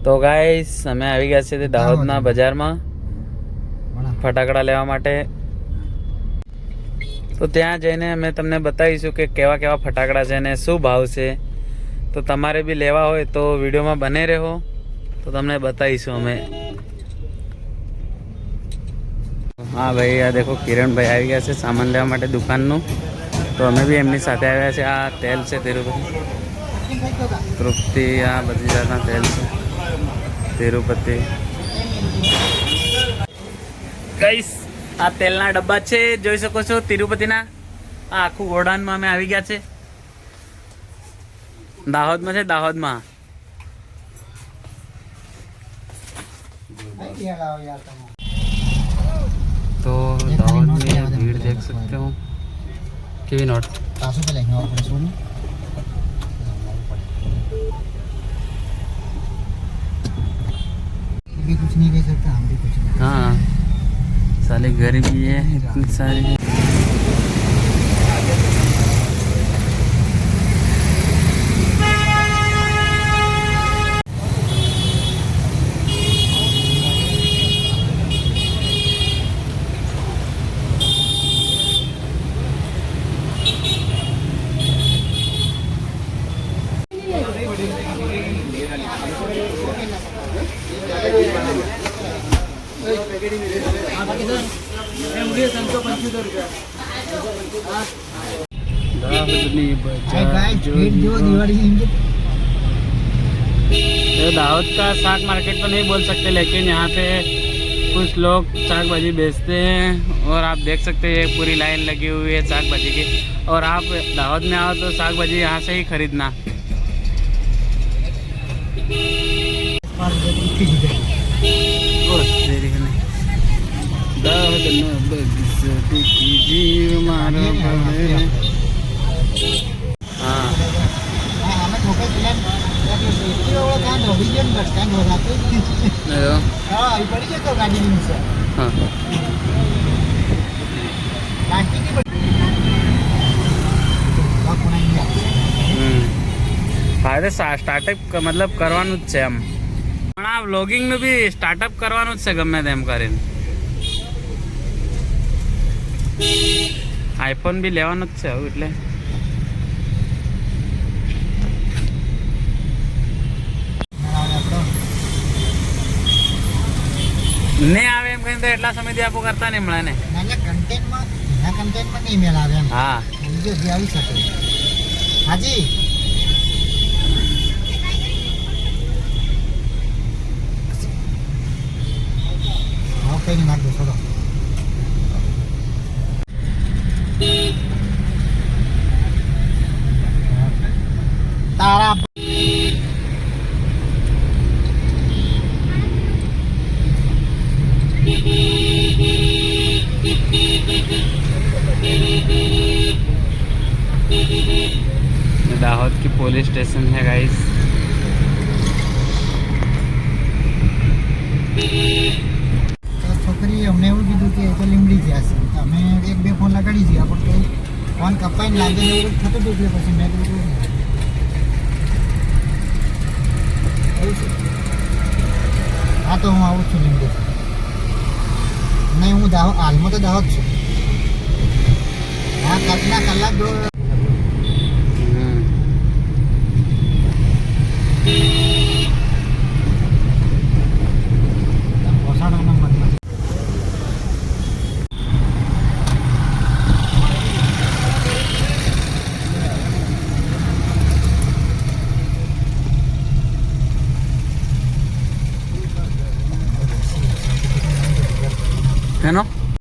તો ગાઈસ અમે આવી ગયા છે દાહોદના બજારમાં ફટાકડા લેવા માટે. તો ત્યાં જઈને અમે તમને બતાવીશું કે કેવા કેવા ફટાકડા છે ને શું ભાવ છે. તો તમારે બી લેવા હોય તો વિડીયોમાં બને રહો, તો તમને બતાવીશું અમે. હા ભાઈ, આ દેખો કિરણભાઈ આવી ગયા છે સામાન લેવા માટે દુકાનનું. તો અમે બી એમની સાથે આવ્યા છે. આ તેલ છે તિરુપતિ, તૃપ્તિ, આ બધી જાતના તેલ છે તિરુપતિ. ગાઈસ આ તેલના ડબ્બા છે, જોઈ શકો છો તિરુપતિના. આ આખું ગોડાઉનમાં અમે આવી ગયા છે. દાહોદમાં છે, દાહોદમાં. तो दाहोद में भीड़ देख सकते हो. किवी नोट भी कुछ नहीं कह सकता, हम भी कुछ नहीं. हाँ, साले गरीबी है इतनी सारी. दाहोद का साग मार्केट तो नहीं बोल सकते, लेकिन यहाँ पे कुछ लोग साग भाजी बेचते हैं. और आप देख सकते हैं पूरी लाइन लगी हुई है साग भाजी की. और आप दाहोद में आओ तो साग भाजी यहाँ से ही खरीदना. फायदे स्टार्टअप मतलब करवानुं ज छे. आम पण आ व्लॉगिंग નું બી સ્ટાર્ટઅપ કરવાનું જ છે ગમે તેમ કરીને. આઈફોન બી લેવાનો જ છે હવે, એટલે ને આવે એમ કહીને તો એટલા સમયથી આપો કરતા નહીં મળે ને. કન્ટેન્ટમાં નહીં મેળ આવે એમ. હા, વિડિયો જે આવી શકે. હાજી કઈ નહીં નાખ દો છોડો. તારા दाहोद की पुलिस स्टेशन है गाइस. છોકરી અમને એવું કીધું કે તો લીમડી ગયા છે. અમે એક બે ફોન લગાડી દીધા, પણ કોઈ ફોન કપાઈને લાગે એવું થતું હતું. એટલે પછી મેં કીધું એવું છે. હા, તો હું આવું છું લીમડી. નહીં, હું દાહોદ હાલમાં તો દાહોદ છું. હા, કલાક દોઢ. है ना.